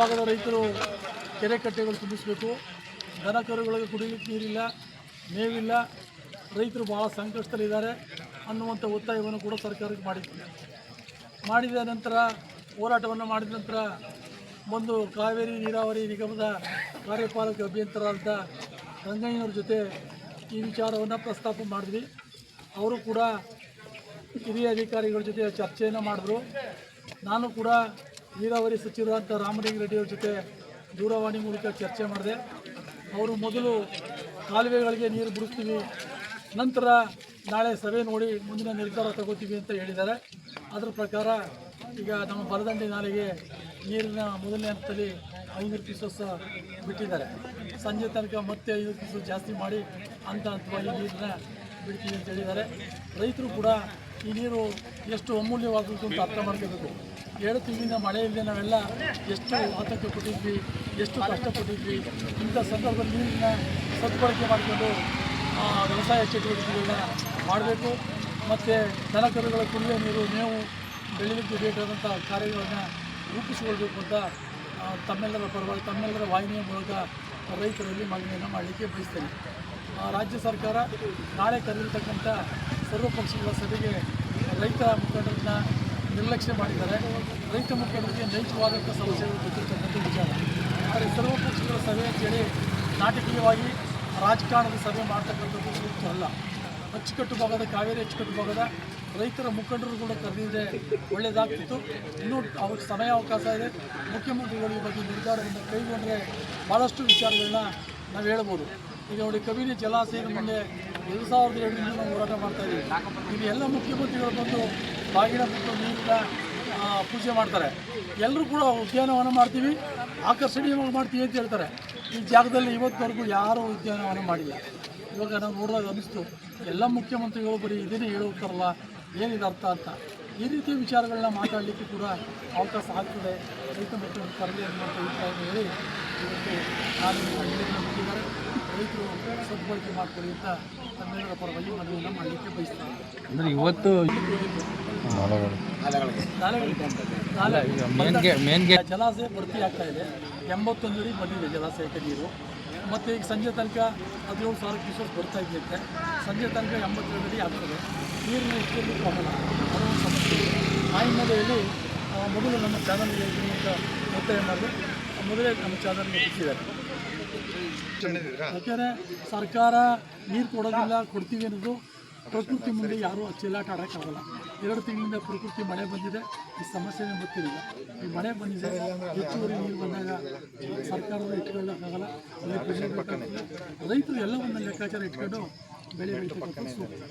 ಭಾಗದ ರೈತರು ಕೆರೆ ಕಟ್ಟೆಗಳು ತುಂಬಿಸಬೇಕು. ದನ ಕರುಗಳಿಗೆ ಕುಡಿಯಲಿಕ್ಕೆ ನೀರಿಲ್ಲ, ಮೇವಿಲ್ಲ, ರೈತರು ಭಾಳ ಸಂಕಷ್ಟದಲ್ಲಿದ್ದಾರೆ ಅನ್ನುವಂಥ ಒತ್ತಾಯವನ್ನು ಕೂಡ ಸರ್ಕಾರಕ್ಕೆ ಮಾಡಿದ ನಂತರ ಹೋರಾಟವನ್ನು ಮಾಡಿದ ನಂತರ ಒಂದು ಕಾವೇರಿ ನೀರಾವರಿ ನಿಗಮದ ಕಾರ್ಯಪಾಲಕ ಅಭಿಯಂತರಾದ ರಂಗಯ್ಯನವ್ರ ಜೊತೆ ಈ ವಿಚಾರವನ್ನು ಪ್ರಸ್ತಾಪ ಮಾಡಿದ್ವಿ. ಅವರು ಕೂಡ ಹಿರಿಯ ಅಧಿಕಾರಿಗಳ ಜೊತೆ ಚರ್ಚೆಯನ್ನು ಮಾಡಿದ್ರು. ನಾನು ಕೂಡ ನೀರಾವರಿ ಸಚಿವರಾದ ರಾಮಲಿಂಗಾರೆಡ್ಡಿಯವ್ರ ಜೊತೆ ದೂರವಾಣಿ ಮೂಲಕ ಚರ್ಚೆ ಮಾಡಿದೆ. ಅವರು ಮೊದಲು ಕಾಲುವೆಗಳಿಗೆ ನೀರು ಬಿಡಿಸ್ತೀವಿ, ನಂತರ ನಾಳೆ ಸಭೆ ನೋಡಿ ಮುಂದಿನ ನಿರ್ಧಾರ ತಗೋತೀವಿ ಅಂತ ಹೇಳಿದ್ದಾರೆ. ಅದರ ಪ್ರಕಾರ ಈಗ ನಮ್ಮ ಬಲದಂಡೆ ನಾಲೆಗೆ ನೀರಿನ ಮೊದಲನೇ ಹಂತದಲ್ಲಿ 500 ಕ್ಯೂಸೆಸ್ ಬಿಟ್ಟಿದ್ದಾರೆ. ಸಂಜೆ ತನಕ ಮತ್ತೆ 500 ಕ್ಯೂಸೆಸ್ ಜಾಸ್ತಿ ಮಾಡಿ ಹಂತವಾಗಿ ನೀರನ್ನ ಬಿಡ್ತೀವಿ ಅಂತ ಹೇಳಿದ್ದಾರೆ. ರೈತರು ಕೂಡ ಈ ನೀರು ಎಷ್ಟು ಅಮೂಲ್ಯವಾದದ್ದು ಅಂತ ಅರ್ಥ ಮಾಡ್ಕೋಬೇಕು. 2 ತಿಂಗಳಿಂದ ಮಳೆ ಇಲ್ಲದೆ ನಾವೆಲ್ಲ ಎಷ್ಟು ಆತಂಕ ಪಟ್ಟಿದ್ವಿ, ಎಷ್ಟು ಕಷ್ಟಪಟ್ಟಿದ್ವಿ. ಇಂಥ ಸಂದರ್ಭದಲ್ಲಿ ನೀರಿನ ಸದ್ಬಳಕೆ ಮಾಡಿಕೊಂಡು ವ್ಯವಸಾಯ ಚಟುವಟಿಕೆಗಳನ್ನ ಮಾಡಬೇಕು. ಮತ್ತು ದನಕರುಗಳ ಕುಡಿಯುವ ನೀರು, ಮೇವು ಬೆಳೀಲಿಕ್ಕೆ ಬೇಕಾದಂಥ ಕಾರ್ಯಗಳನ್ನು ರೂಪಿಸಿಕೊಳ್ಬೇಕು ಅಂತ ತಮ್ಮೆಲ್ಲರ ಪರವಾಗಿ ತಮ್ಮೆಲ್ಲರ ವಾಹಿನಿಯ ಮೂಲಕ ರೈತರಲ್ಲಿ ಮನವಿಯನ್ನು ಮಾಡಲಿಕ್ಕೆ ಬಯಸ್ತೇನೆ. ರಾಜ್ಯ ಸರ್ಕಾರ ನಾಳೆ ಕರೆದಿರ್ತಕ್ಕಂಥ ಸರ್ವಪಕ್ಷಗಳ ಸಭೆಗೆ ರೈತ ಮುಖಂಡರನ್ನ ನಿರ್ಲಕ್ಷ್ಯ ಮಾಡಿದ್ದಾರೆ. ರೈತ ಮುಖಂಡರಿಗೆ ನೈತಿಕವಾದಂಥ ಸಮಸ್ಯೆಗಳು ಗೊತ್ತಿರ್ತಕ್ಕಂಥ ವಿಚಾರ. ಆದರೆ ಸರ್ವಪಕ್ಷಗಳ ಸಭೆ ಅಂತೇಳಿ ನಾಟಕೀಯವಾಗಿ ರಾಜಕಾರಣದ ಸಭೆ ಮಾಡ್ತಕ್ಕಂಥದ್ದು ಸೂಕ್ತ ಅಲ್ಲ. ಅಚ್ಚುಕಟ್ಟು ಭಾಗದ ಕಾವೇರಿ ಅಚ್ಚುಕಟ್ಟು ಭಾಗದ ರೈತರ ಮುಖಂಡರು ಕೂಡ ಕರೆದಿದ್ದರೆ ಒಳ್ಳೆಯದಾಗ್ತಿತ್ತು. ಇನ್ನೂ ಅವ್ರಿಗೆ ಸಮಯಾವಕಾಶ ಇದೆ. ಮುಖ್ಯಮಂತ್ರಿಗಳು ಈ ಬಗ್ಗೆ ನಿರ್ಧಾರವನ್ನು ಕೈಗೊಂಡ್ರೆ ಭಾಳಷ್ಟು ವಿಚಾರಗಳನ್ನ ನಾವು ಹೇಳ್ಬೋದು. ಈಗ ನೋಡಿ, ಕಬಿನಿ ಜಲಾಶಯದ ಮುಂದೆ 2002ರಿಂದ ನಾವು ಹೋರಾಟ ಮಾಡ್ತಾಯಿದ್ದೀವಿ. ಇಲ್ಲಿ ಎಲ್ಲ ಮುಖ್ಯಮಂತ್ರಿಗಳು ಬಂದು ಬಾಗಿನ ಬಿಟ್ಟು ನೀರಿನ ಪೂಜೆ ಮಾಡ್ತಾರೆ. ಎಲ್ಲರೂ ಕೂಡ ಉದ್ಯಾನವನ ಮಾಡ್ತೀವಿ, ಆಕರ್ಷಣೀಯವಾಗಿ ಮಾಡ್ತೀವಿ ಅಂತ ಹೇಳ್ತಾರೆ. ಈ ಜಾಗದಲ್ಲಿ ಇವತ್ತವರೆಗೂ ಯಾರೂ ಉದ್ಯಾನವನ ಮಾಡಿಲ್ಲ. ಇವಾಗ ನಾವು ನೋಡಿದಾಗ ಅನ್ನಿಸ್ತು, ಎಲ್ಲ ಮುಖ್ಯಮಂತ್ರಿಗಳು ಬರೀ ಇದನ್ನೇ ಹೇಳೋಗ್ತಾರಲ್ಲ, ಏನಿದೆ ಅರ್ಥ ಅಂತ. ಈ ರೀತಿಯ ವಿಚಾರಗಳನ್ನ ಮಾತಾಡಲಿಕ್ಕೆ ಕೂಡ ಅವಕಾಶ ಆಗ್ತದೆ. ರೈತ ಮುಖಂಡರು ಕರಡಿ ಅನ್ನುವಂಥ ಅಭಿಪ್ರಾಯವನ್ನು ಹೇಳಿ ಇವತ್ತು ನಾನು ನೀರನ್ನು ಬಿಟ್ಟಿದ್ದಾರೆ. ರೈತರು ಸದ್ಬಳಕೆ ಮಾಡ್ಕೊಳ್ಳಿ ಅಂತ ತಮ್ಮೆಲ್ಲರ ಪರವಾಗಿ ಮನವಿಯನ್ನು ಮಾಡಲಿಕ್ಕೆ ಬಯಸ್ತಾರೆ. ಅಂದರೆ ಇವತ್ತು ಜಲಾಶಯ ಭರ್ತಿ ಆಗ್ತಾ ಇದೆ. 81 ಅಡಿ ಬಂದಿದೆ ಜಲಾಶಯಕ್ಕೆ ನೀರು. ಮತ್ತು ಈಗ ಸಂಜೆ ತನಕ 17,000 ಕ್ಯೂಸೆಸ್ ಬರ್ತಾ ಇದೆಯಂತೆ. ಸಂಜೆ ತನಕ 82 ಅಡಿ ಆಗ್ತದೆ. ನೀರಿನ ಇಟ್ಕೊಳ್ಳಿಕ್ಕೆ ಆಗಲ್ಲ, ಅದೊಂದು ಸಮಸ್ಯೆ ಇದೆ. ಆ ಹಿನ್ನೆಲೆಯಲ್ಲಿ ಮೊದಲು ನಮ್ಮ ಚಾನಲ್ಗೆ ಅಂತ ಒತ್ತಾಯ ಮಾಡಿದ್ರೆ ಮೊದಲೇ ನಮ್ಮ ಚಾನಲ್ಗೆ ಬಿಟ್ಟಿದ್ದಾರೆ. ಯಾಕೆಂದರೆ ಸರ್ಕಾರ ನೀರು ಕೊಡೋದಿಲ್ಲ, ಕೊಡ್ತೀವಿ ಅನ್ನೋದು ಪ್ರಕೃತಿ ಮುಂದೆ ಯಾರೂ ಚೆಲ್ಲಾಟ ಆಡೋಕ್ಕಾಗಲ್ಲ. 2 ತಿಂಗಳಿಂದ ಪ್ರಕೃತಿ ಮಳೆ ಬಂದಿದೆ, ಈ ಸಮಸ್ಯೆನೇ ಗೊತ್ತಿರಲಿಲ್ಲ. ಈ ಮಳೆ ಬಂದಿದೆ, ಹೆಚ್ಚುವರಿ ನೀರು ಬಂದಾಗ ಸರ್ಕಾರದ ಇಟ್ಕೊಳ್ಳೋಕ್ಕಾಗಲ್ಲ, ಬೆಳೆ ಬೆಳೀಬೇಕಾಗ್ತದೆ. ರೈತರು ಎಲ್ಲವನ್ನ ಲೆಕ್ಕಾಚಾರ ಇಟ್ಕೊಂಡು ಬೆಳೆ ಬೆಳೀತಕ್ಕಂಥ ಸೂಕ್ತ.